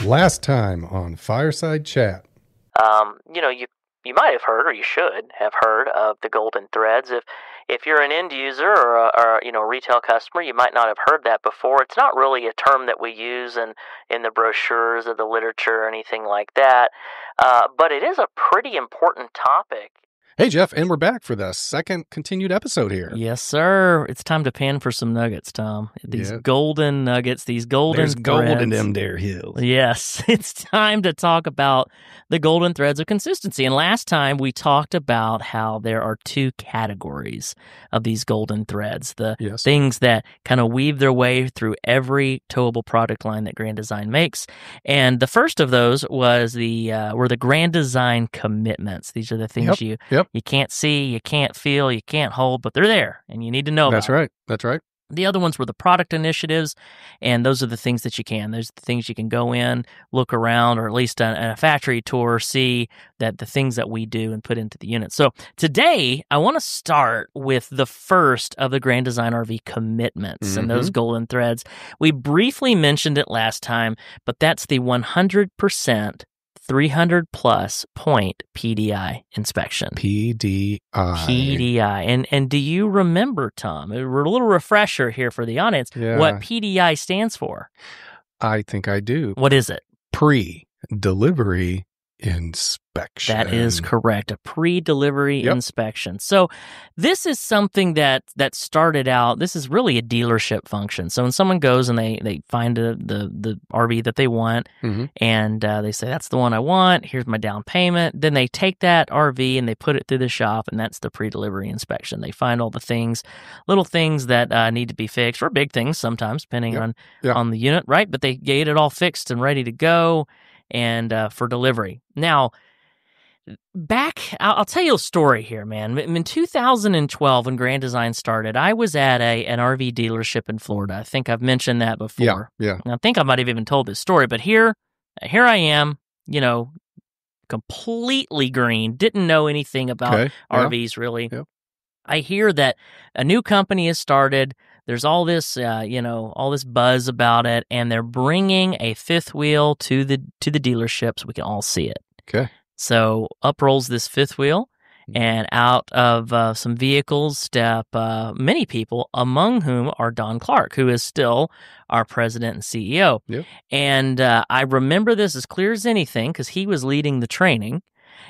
Last time on Fireside Chat. You might have heard, or you should have heard, of the golden threads. If you're an end user or a retail customer, you might not have heard that before. It's not really a term that we use in the brochures or the literature or anything like that, but it is a pretty important topic. Hey, Jeff, and we're back for the second continued episode here. Yes, sir. It's time to pan for some nuggets, Tom. These golden nuggets, these golden There's threads. gold in them there hills. Yes, it's time to talk about the golden threads of consistency. And last time we talked about how there are two categories of these golden threads. The things that kind of weave their way through every towable product line that Grand Design makes. And the first of those was were the Grand Design commitments. These are the things you can't see, you can't feel, you can't hold, but they're there, and you need to know about. That's right. The other ones were the product initiatives, and those are the things that you can. There's the things you can go in, look around, or at least on a factory tour, see that the things that we do and put into the unit. So today, I want to start with the first of the Grand Design RV commitments and those golden threads. We briefly mentioned it last time, but that's the 100% 300-plus point PDI inspection. PDI. And do you remember, Tom, a little refresher here for the audience, what PDI stands for? I think I do. What is it? Pre-delivery inspection. That is correct. A pre-delivery inspection. So this is something that started out, this is really a dealership function. So when someone goes and they find the RV that they want and they say, that's the one I want, here's my down payment. Then they take that RV and they put it through the shop, and that's the pre-delivery inspection. They find all the things, little things that need to be fixed, or big things sometimes, depending on the unit, right? But they get it all fixed and ready to go and for delivery. Now, I'll tell you a story here, man. In 2012, when Grand Design started, I was at an RV dealership in Florida. I think I've mentioned that before. Yeah. I think I might have even told this story, but here I am, completely green, didn't know anything about RVs really. Yeah. I hear that a new company has started. There's all this, all this buzz about it, and they're bringing a fifth wheel to the dealership so we can all see it. Okay. So up rolls this fifth wheel, and out of some vehicles step many people, among whom are Don Clark, who is still our president and CEO. Yep. And I remember this as clear as anything because he was leading the training.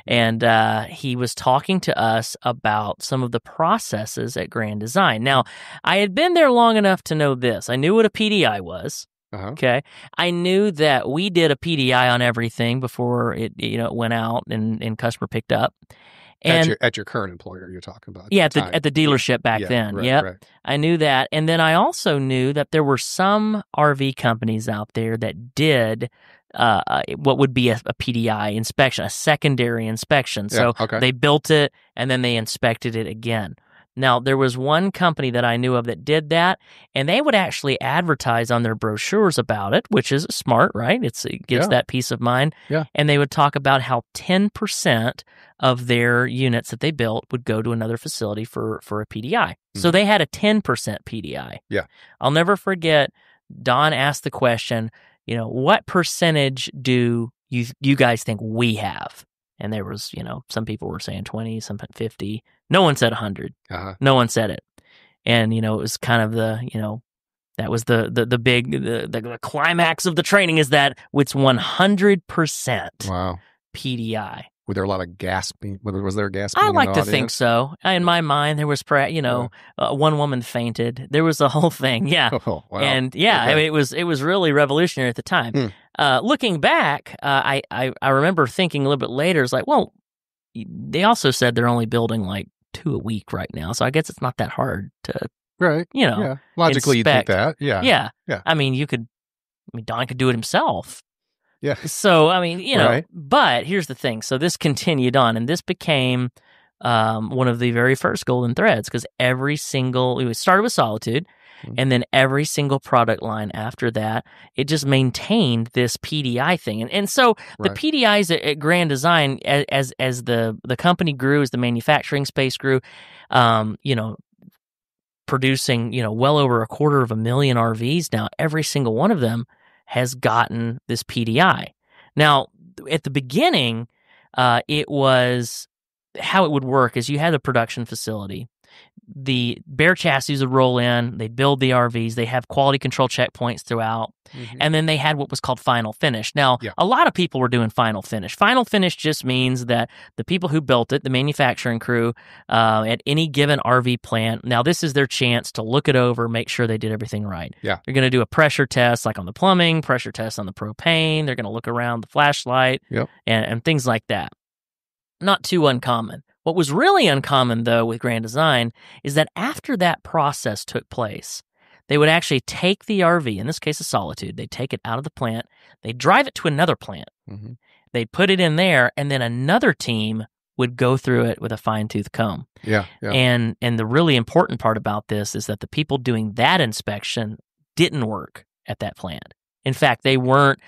And he was talking to us about some of the processes at Grand Design. Now, I had been there long enough to know this. I knew what a PDI was. Okay. I knew that we did a PDI on everything before it went out and customer picked up. And at your current employer, you're talking about. Yeah, at the dealership back then. Right. I knew that. And then I also knew that there were some RV companies out there that did what would be a PDI inspection, a secondary inspection. So they built it and then they inspected it again. Now, there was one company that I knew of that did that, and they would actually advertise on their brochures about it, which is smart, right? It gives that peace of mind. Yeah. And they would talk about how 10% of their units that they built would go to another facility for a PDI. So they had a 10% PDI. Yeah. I'll never forget, Don asked the question, what percentage do you guys think we have? And there was, some people were saying 20, some 50. No one said 100. No one said it. And, it was kind of that was the big, the climax of the training is that it's 100% PDI. Were there a lot of gasping? Was there gasping? I like to think so. In my mind, there was, one woman fainted. There was a whole thing, Oh, wow. And I mean, it was really revolutionary at the time. Looking back, I remember thinking a little bit later, it's like, well, they also said they're only building like 2 a week right now, so I guess it's not that hard to, logically inspect. You'd think that, yeah. I mean, Don could do it himself. Yeah. So, I mean, but here's the thing. So this continued on, and this became one of the very first golden threads because it started with Solitude, and then every single product line after that, it just maintained this PDI thing. And so the PDIs at Grand Design, as the company grew, as the manufacturing space grew, producing, well over 250,000 RVs now, every single one of them has gotten this PDI. Now, at the beginning, it was how it would work is you had a production facility. The bare chassis would roll in, they build the RVs, they have quality control checkpoints throughout, and then they had what was called final finish. Now, a lot of people were doing final finish. Final finish just means that the people who built it, the manufacturing crew, at any given RV plant, now this is their chance to look it over, make sure they did everything right. Yeah. They're going to do a pressure test like on the plumbing, pressure test on the propane, they're going to look around the flashlight, and things like that. Not too uncommon. What was really uncommon, though, with Grand Design is that after that process took place, they would actually take the RV, in this case a Solitude, they'd take it out of the plant, they'd drive it to another plant, they'd put it in there, and then another team would go through it with a fine-tooth comb. Yeah. And the really important part about this is that the people doing that inspection didn't work at that plant. In fact, they weren't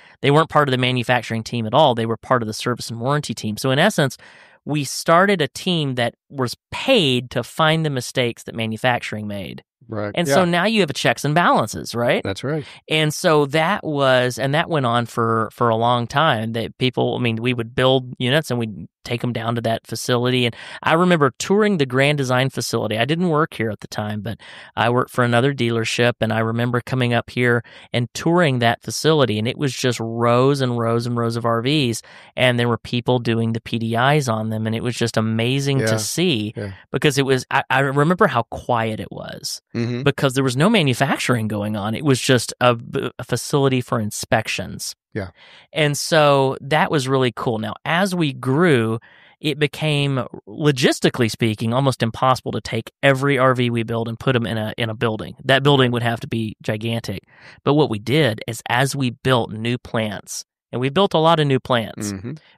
part of the manufacturing team at all. They were part of the service and warranty team. So in essence, we started a team that was paid to find the mistakes that manufacturing made. Right. And so now you have a checks and balances, right? That's right. And so that went on for a long time. That people, we would build units and we'd take them down to that facility. And I remember touring the Grand Design facility. I didn't work here at the time, but I worked for another dealership. And I remember coming up here and touring that facility. And it was just rows and rows and rows of RVs. And there were people doing the PDIs on them. And it was just amazing to see because it was, I remember how quiet it was. Because there was no manufacturing going on. It was just a facility for inspections. Yeah. And so that was really cool. Now, as we grew, it became, logistically speaking, almost impossible to take every RV we build and put them in a building. That building would have to be gigantic. But what we did is as we built new plants, and we built a lot of new plants,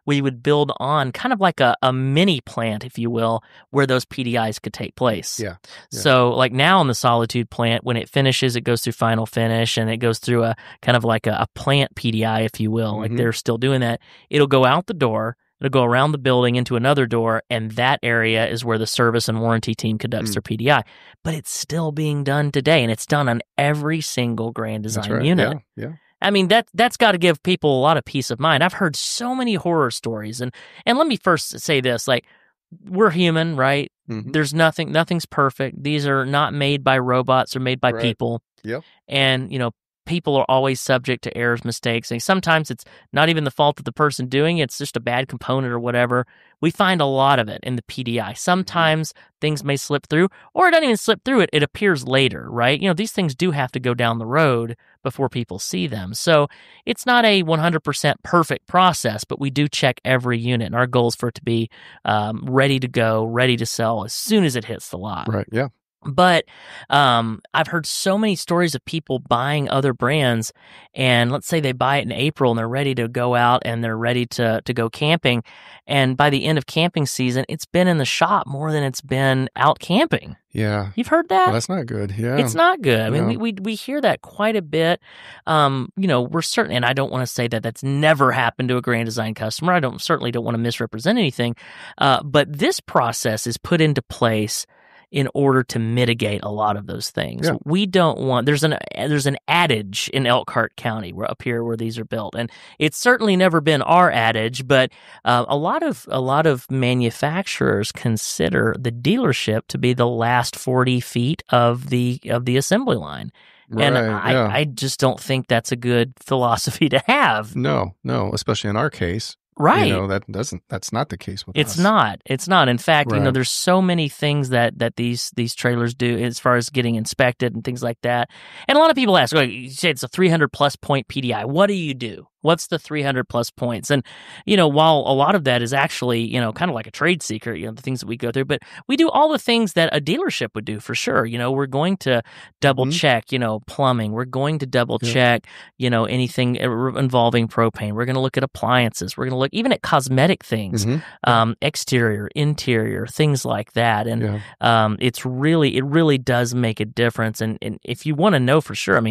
we would build on kind of like a mini plant, if you will, where those PDIs could take place. Yeah. So like now in the Solitude plant, when it finishes, it goes through final finish and it goes through a kind of like a plant PDI, if you will. Like they're still doing that. It'll go out the door. It'll go around the building into another door, and that area is where the service and warranty team conducts their PDI. But it's still being done today, and it's done on every single Grand Design unit. Yeah. That's got to give people a lot of peace of mind. I've heard so many horror stories, and let me first say this: like, we're human, right? There's nothing's perfect. These are not made by robots; or made by people. Yep. And people are always subject to errors, mistakes, and sometimes it's not even the fault of the person doing it. It's just a bad component or whatever. We find a lot of it in the PDI. Sometimes things may slip through, or it doesn't even slip through. It appears later, right? These things do have to go down the road before people see them. So it's not a 100% perfect process, but we do check every unit, and our goal is for it to be ready to go, ready to sell as soon as it hits the lot. Right, yeah. But I've heard so many stories of people buying other brands, and let's say they buy it in April and they're ready to go out and they're ready to go camping, and by the end of camping season, it's been in the shop more than it's been out camping. Yeah. You've heard that? Well, that's not good. Yeah. It's not good. I mean, we hear that quite a bit. We're certain, and I don't want to say that that's never happened to a Grand Design customer. I certainly don't want to misrepresent anything. But this process is put into place in order to mitigate a lot of those things. Yeah. We don't want, there's an adage in Elkhart County up here where these are built, and it's certainly never been our adage, but a lot of manufacturers consider the dealership to be the last 40 feet of the assembly line. Right, and I just don't think that's a good philosophy to have. No, especially in our case. Right. That's not the case with us. It's not. In fact, there's so many things that these trailers do as far as getting inspected and things like that. And a lot of people ask, you say it's a 300 plus point PDI. What do you do? What's the 300 plus points? And, while a lot of that is actually, kind of like a trade secret, the things that we go through, but we do all the things that a dealership would do for sure. We're going to double check, plumbing. We're going to double check, anything involving propane. We're going to look at appliances. We're going to look even at cosmetic things, exterior, interior, things like that. And it really does make a difference. And if you want to know for sure,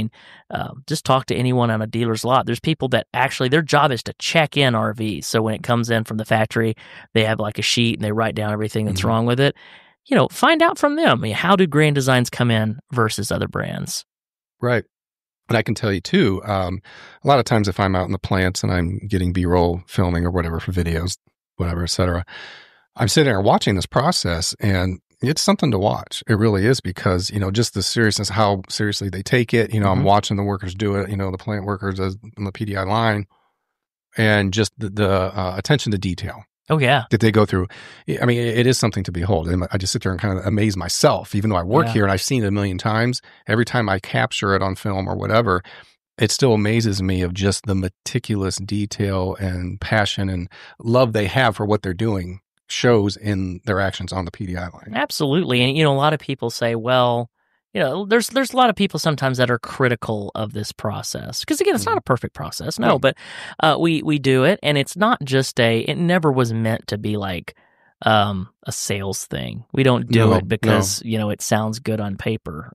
just talk to anyone on a dealer's lot. There's people that actually their job is to check in RVs. So when it comes in from the factory, they have like a sheet and they write down everything that's wrong with it. Find out from them. How do Grand Designs come in versus other brands? Right. And I can tell you too, a lot of times if I'm out in the plants and I'm getting B-roll filming or whatever for videos, whatever, et cetera, I'm sitting there watching this process, and it's something to watch. It really is, because, just the seriousness, how seriously they take it. I'm watching the workers do it, the plant workers on the PDI line, and just the attention to detail. Oh, yeah. That they go through. I mean, it is something to behold. And I just sit there and kind of amaze myself, even though I work here and I've seen it a million times. Every time I capture it on film or whatever, it still amazes me of just the meticulous detail and passion and love they have for what they're doing shows in their actions on the PDI line. Absolutely. And, a lot of people say, well, there's a lot of people sometimes that are critical of this process, because again, it's not a perfect process, but we do it, and it's not just it never was meant to be like a sales thing. We don't do it because it sounds good on paper.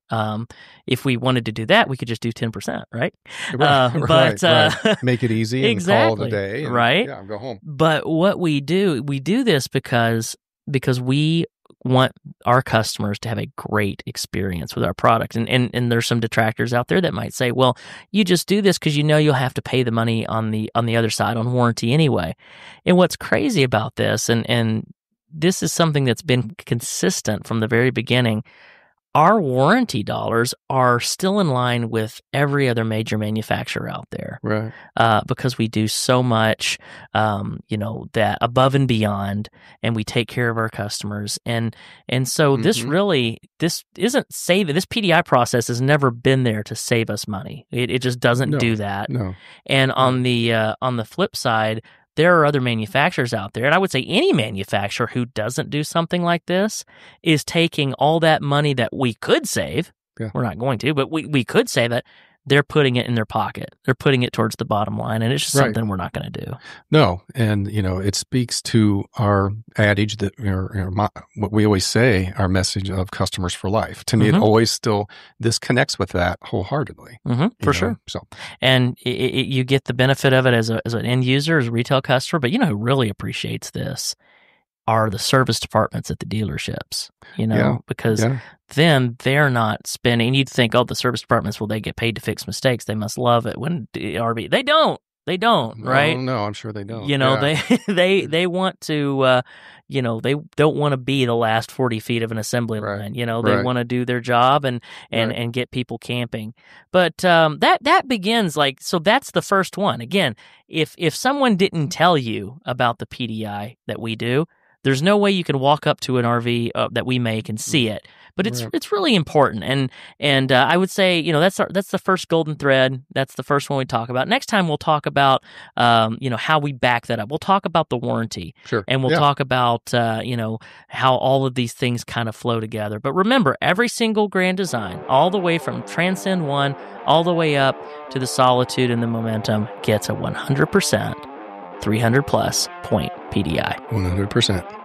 If we wanted to do that, we could just do 10%, right? Right. Make it easy and exactly, call it a day, and, right? Yeah, go home. But what we do this because we want our customers to have a great experience with our product. And there's some detractors out there that might say, well, you just do this because you'll have to pay the money on the other side on warranty anyway. And what's crazy about this, and this is something that's been consistent from the very beginning, our warranty dollars are still in line with every other major manufacturer out there, right? Because we do so much, that above and beyond, and we take care of our customers, and so this isn't saving. This PDI process has never been there to save us money. It just doesn't do that. No. And on the flip side, there are other manufacturers out there, and I would say any manufacturer who doesn't do something like this is taking all that money that we could save. Yeah. We're not going to, but we could save it. They're putting it in their pocket. They're putting it towards the bottom line, and it's just something we're not going to do. No, and it speaks to our adage that what we always say, our message of customers for life. To me, it always still this connects with that wholeheartedly. For sure. So, and you get the benefit of it as an end user, as a retail customer. But who really appreciates this are the service departments at the dealerships, because then they're not spending. You'd think, the service departments, they get paid to fix mistakes. They must love it when RV. They don't, right? No, I'm sure they don't. They want to, they don't want to be the last 40 feet of an assembly line. They want to do their job and get people camping. But that begins so that's the first one. Again, if someone didn't tell you about the PDI that we do, there's no way you can walk up to an RV that we make and see it. But it's really important, and I would say that's the first golden thread. That's the first one we talk about. Next time we'll talk about how we back that up. We'll talk about the warranty, and we'll talk about how all of these things kind of flow together. But remember, every single Grand Design, all the way from Transcend 1 all the way up to the Solitude and the Momentum, gets a 100%. 300 plus point PDI. 100%.